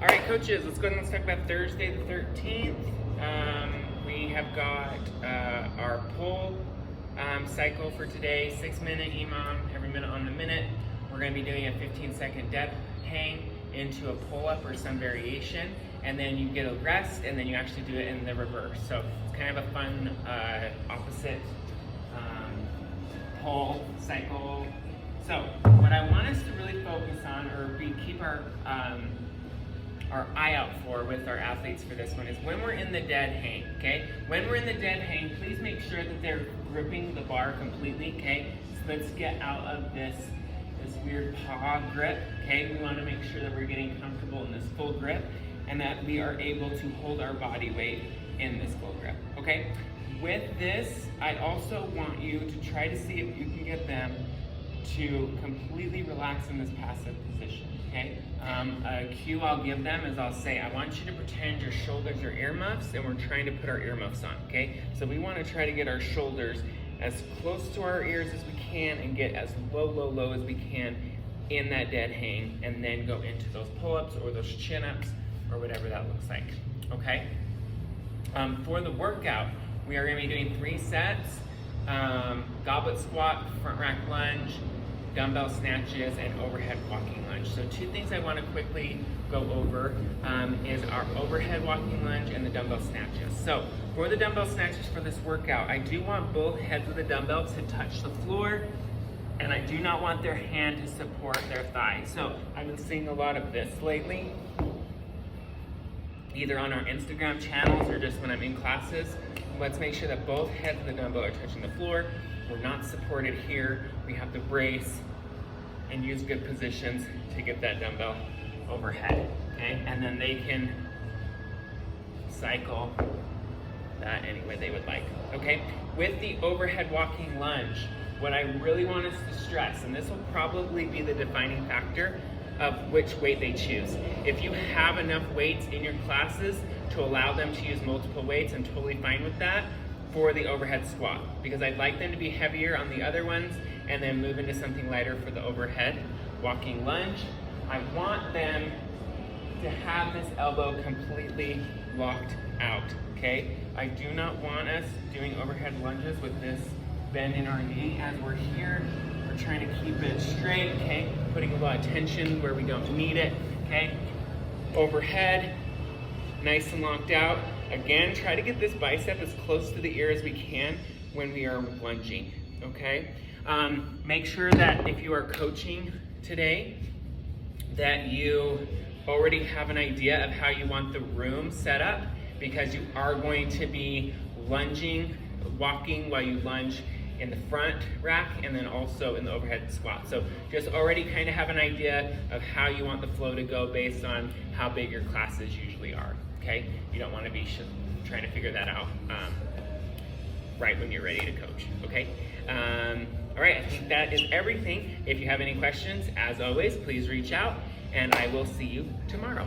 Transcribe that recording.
All right, coaches, let's go ahead and let's talk about Thursday the 13th. We have got our pull cycle for today, 6-minute EMOM, every minute on the minute. We're going to be doing a 15-second dead hang into a pull-up or some variation, and then you get a rest, and then you actually do it in the reverse. So it's kind of a fun opposite pull cycle. So what I want us to really focus on, or keep our eye out for with our athletes for this one, is when we're in the dead hang, okay? When we're in the dead hang, please make sure that they're gripping the bar completely, okay? So let's get out of this weird paw grip, okay? We want to make sure that we're getting comfortable in this full grip and that we are able to hold our body weight in this full grip, okay? With this, I also want you to try to see if you can get them to completely relax in this passive position, okay? A cue I'll give them is I'll say, I want you to pretend your shoulders are earmuffs and we're trying to put our earmuffs on, okay? So we want to try to get our shoulders as close to our ears as we can and get as low as we can in that dead hang, and then go into those pull-ups or those chin-ups or whatever that looks like, okay? For the workout, we are going to be doing 3 sets, goblet squat, front rack lunge, dumbbell snatches, and overhead walking lunge. So 2 things I want to quickly go over is our overhead walking lunge and the dumbbell snatches. So for the dumbbell snatches for this workout, I do want both heads of the dumbbell to touch the floor, and I do not want their hand to support their thigh. So I've been seeing a lot of this lately, either on our Instagram channels or just when I'm in classes. Let's make sure that both heads of the dumbbell are touching the floor. We're not supported here. We have to brace and use good positions to get that dumbbell overhead, okay? And then they can cycle that any way they would like, okay? With the overhead walking lunge, what I really want us to stress, and this will probably be the defining factor of which weight they choose. If you have enough weights in your classes to allow them to use multiple weights, I'm totally fine with that for the overhead squat, because I'd like them to be heavier on the other ones and then move into something lighter for the overhead walking lunge. I want them to have this elbow completely locked out, okay? I do not want us doing overhead lunges with this bend in our knee as we're here. We're trying to keep it straight, okay? Putting a lot of tension where we don't need it, okay? Overhead, nice and locked out. Again, try to get this bicep as close to the ear as we can when we are lunging, okay? Make sure that if you are coaching today, that you already have an idea of how you want the room set up, because you are going to be lunging, walking while you lunge in the front rack and then also in the overhead squat. So just already kind of have an idea of how you want the flow to go based on how big your classes usually are, okay? You don't want to be trying to figure that out right when you're ready to coach, okay? All right, I think that is everything. If you have any questions, as always, please reach out, and I will see you tomorrow.